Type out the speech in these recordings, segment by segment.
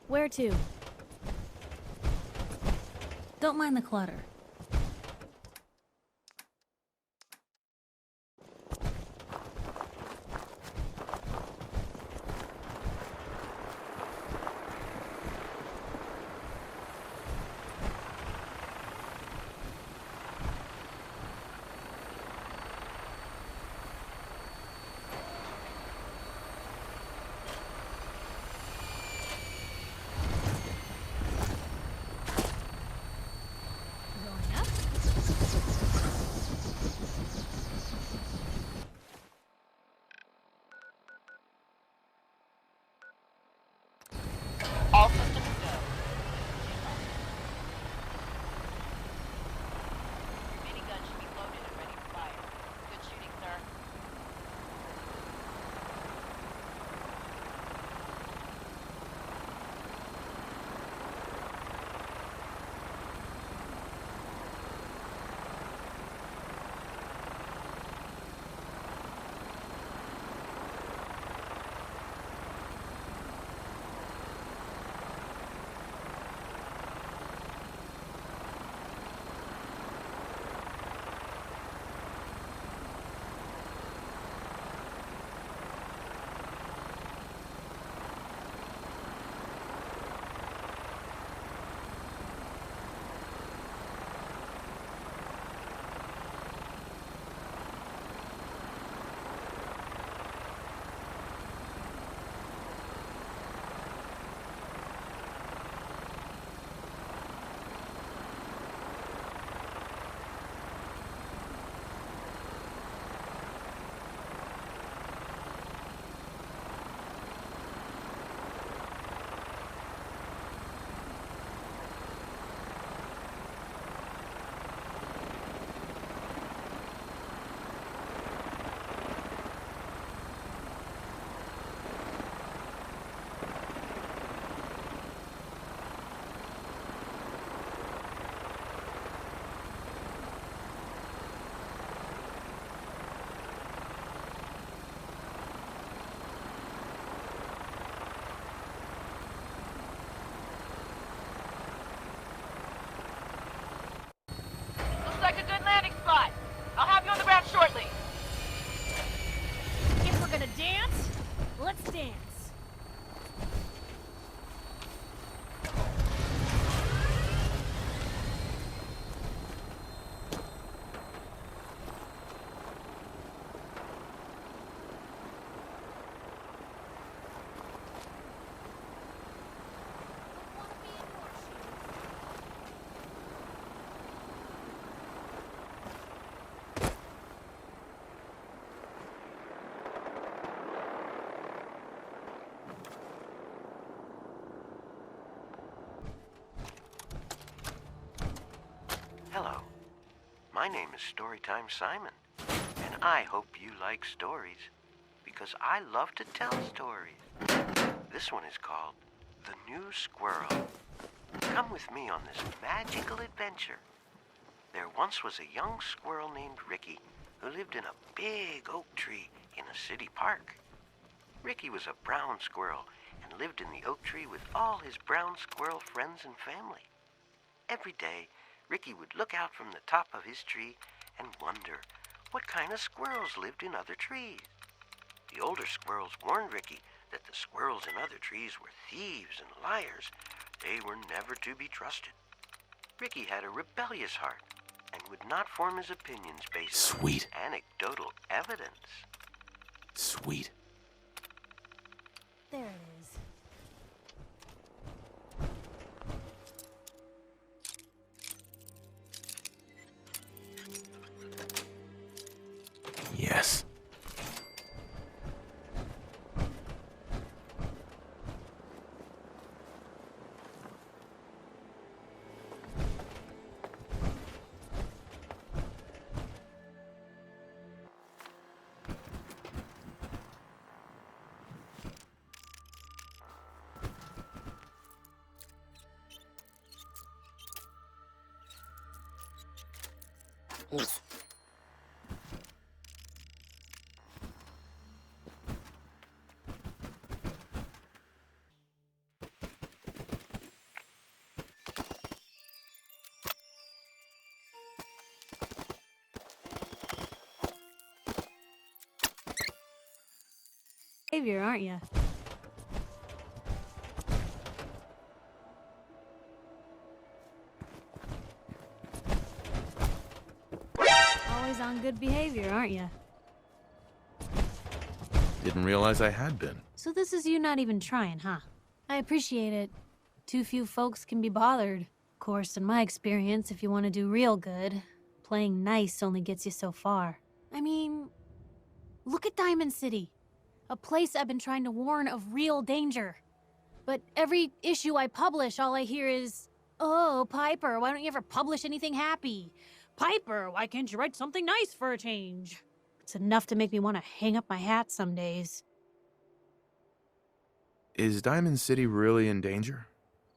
Where to? Don't mind the clutter. All systems go. Your minigun should be loaded and ready to fire. Good shooting, sir. Looks like a good landing spot. I'll have you on the ground shortly. If we're gonna dance, let's dance. Hello, my name is Storytime Simon, and I hope you like stories, because I love to tell stories. This one is called The New Squirrel. Come with me on this magical adventure. There once was a young squirrel named Ricky who lived in a big oak tree in a city park. Ricky was a brown squirrel and lived in the oak tree with all his brown squirrel friends and family. Every day, Ricky would look out from the top of his tree and wonder what kind of squirrels lived in other trees. The older squirrels warned Ricky that the squirrels in other trees were thieves and liars. They were never to be trusted. Ricky had a rebellious heart and would not form his opinions based on anecdotal evidence. Sweet. There it is. Yes. Nice. Behavior, aren't you? Always on good behavior, aren't you? Didn't realize I had been. So this is you not even trying, huh? I appreciate it. Too few folks can be bothered. Of course, in my experience, if you want to do real good, playing nice only gets you so far. I mean, look at Diamond City. A place I've been trying to warn of real danger. But every issue I publish, all I hear is, "Oh, Piper, why don't you ever publish anything happy? Piper, why can't you write something nice for a change?" It's enough to make me want to hang up my hat some days. Is Diamond City really in danger?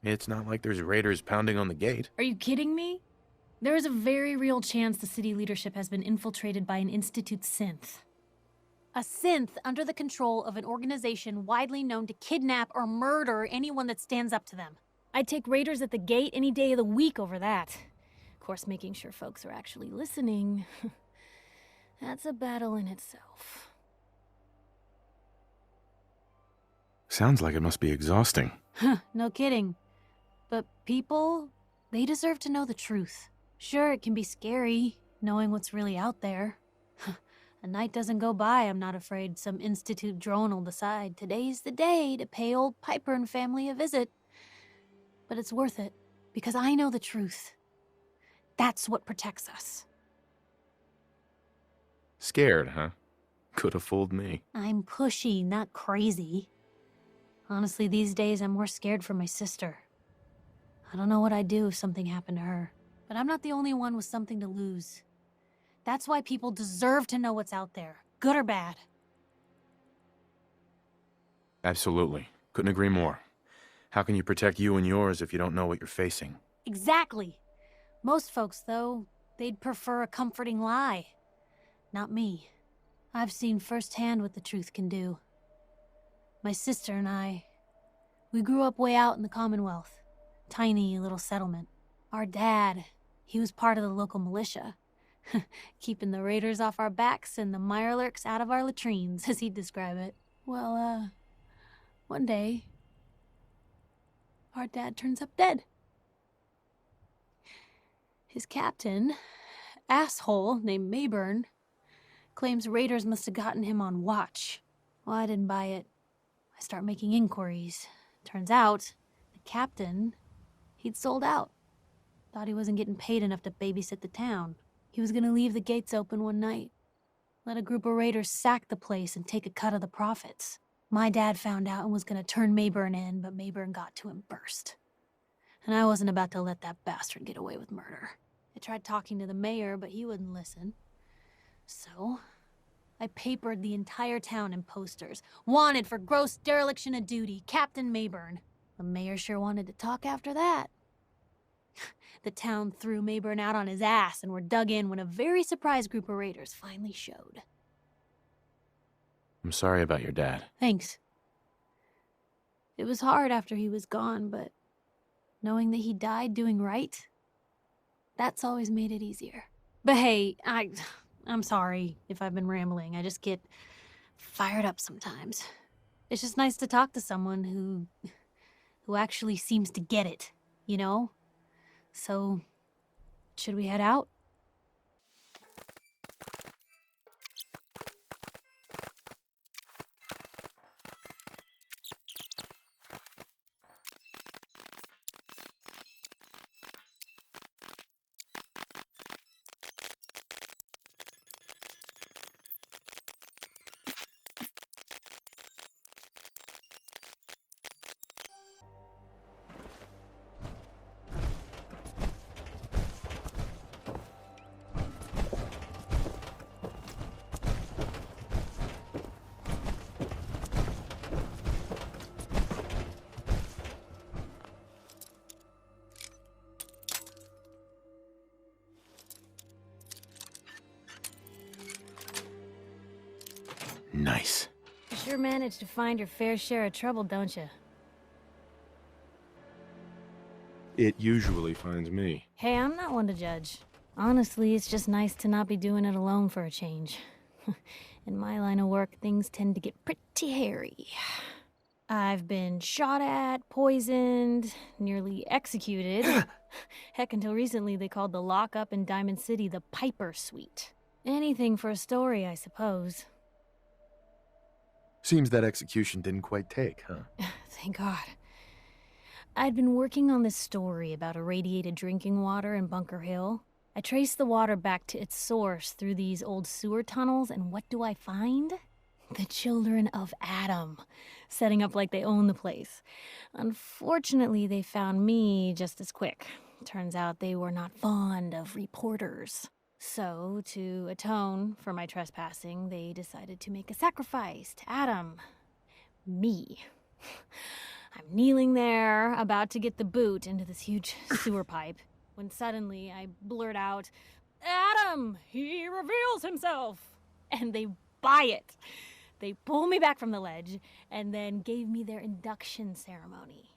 It's not like there's raiders pounding on the gate. Are you kidding me? There is a very real chance the city leadership has been infiltrated by an Institute synth. A synth under the control of an organization widely known to kidnap or murder anyone that stands up to them. I'd take raiders at the gate any day of the week over that. Of course, making sure folks are actually listening. That's a battle in itself. Sounds like it must be exhausting. No kidding. But people, they deserve to know the truth. Sure, it can be scary, knowing what's really out there. A night doesn't go by, I'm not afraid some Institute drone will decide today's the day to pay old Piper and family a visit. But it's worth it, because I know the truth. That's what protects us. Scared, huh? Could have fooled me. I'm pushy, not crazy. Honestly, these days I'm more scared for my sister. I don't know what I'd do if something happened to her. But I'm not the only one with something to lose. That's why people deserve to know what's out there, good or bad. Absolutely. Couldn't agree more. How can you protect you and yours if you don't know what you're facing? Exactly. Most folks, though, they'd prefer a comforting lie. Not me. I've seen firsthand what the truth can do. My sister and I, we grew up way out in the Commonwealth. Tiny little settlement. Our dad, he was part of the local militia. Keeping the raiders off our backs and the mirelurks out of our latrines, as he'd describe it. Well, one day, our dad turns up dead. His captain, asshole named Mayburn, claims raiders must have gotten him on watch. Well, I didn't buy it. I start making inquiries. Turns out, the captain, he'd sold out. Thought he wasn't getting paid enough to babysit the town. He was gonna leave the gates open one night. Let a group of raiders sack the place and take a cut of the profits. My dad found out and was gonna turn Mayburn in, but Mayburn got to him first. And I wasn't about to let that bastard get away with murder. I tried talking to the mayor, but he wouldn't listen. So, I papered the entire town in posters. Wanted for gross dereliction of duty, Captain Mayburn. The mayor sure wanted to talk after that. The town threw Mayburn out on his ass and were dug in when a very surprised group of raiders finally showed. I'm sorry about your dad. Thanks. It was hard after he was gone, but knowing that he died doing right, that's always made it easier. But hey, I'm sorry if I've been rambling. I just get fired up sometimes. It's just nice to talk to someone who actually seems to get it, you know? So, should we head out? Nice. You sure manage to find your fair share of trouble, don't you? It usually finds me. Hey, I'm not one to judge. Honestly, it's just nice to not be doing it alone for a change. In my line of work, things tend to get pretty hairy. I've been shot at, poisoned, nearly executed. Heck, until recently they called the lockup in Diamond City the Piper Suite. Anything for a story, I suppose. Seems that execution didn't quite take, huh? Thank God. I'd been working on this story about irradiated drinking water in Bunker Hill. I traced the water back to its source through these old sewer tunnels, and what do I find? The children of Adam, setting up like they own the place. Unfortunately, they found me just as quick. Turns out they were not fond of reporters. So, to atone for my trespassing, they decided to make a sacrifice to Adam. Me. I'm kneeling there, about to get the boot into this huge sewer pipe, when suddenly I blurt out, "Adam! He reveals himself!" And they buy it. They pull me back from the ledge, and then gave me their induction ceremony.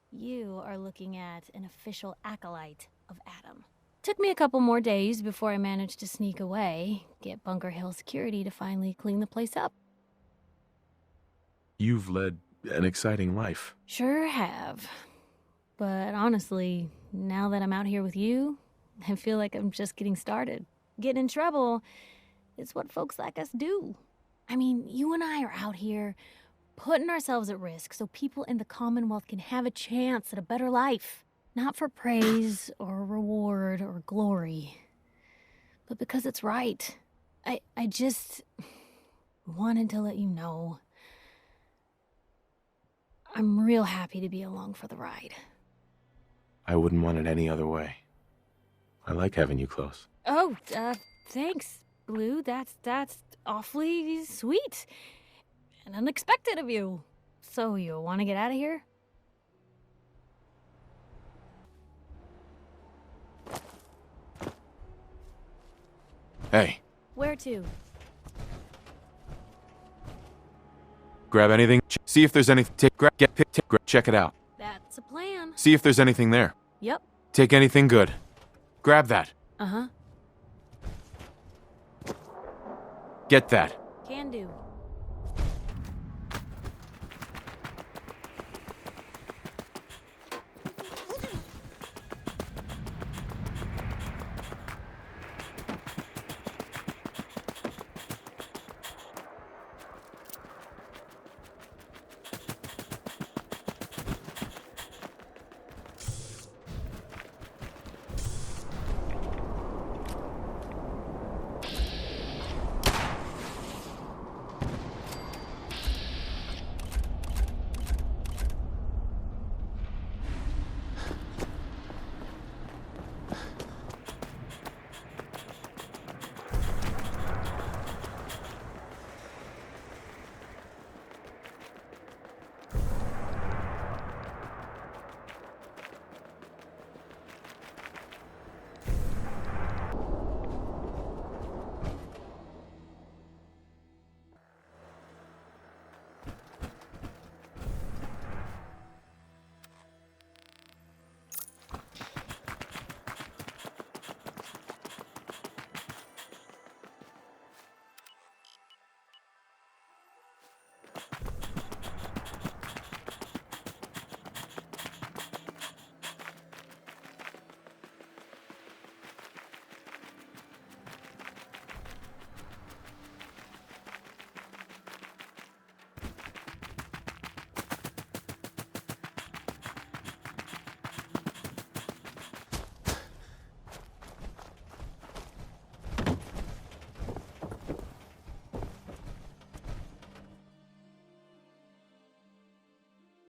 You are looking at an official acolyte of Adam. Took me a couple more days before I managed to sneak away, get Bunker Hill security to finally clean the place up. You've led an exciting life. Sure have. But honestly, now that I'm out here with you, I feel like I'm just getting started. Getting in trouble is what folks like us do. I mean, you and I are out here putting ourselves at risk so people in the Commonwealth can have a chance at a better life. Not for praise or reward or glory, but because it's right. I just wanted to let you know I'm real happy to be along for the ride. I wouldn't want it any other way. I like having you close. Oh, thanks, Blue. That's awfully sweet and unexpected of you. So you want to get out of here? Hey, Where to? grab anything. See if there's anything. Check it out. That's a plan. See if there's anything there. Yep. Take anything good. Grab that. Uh-huh. Get that. Can do.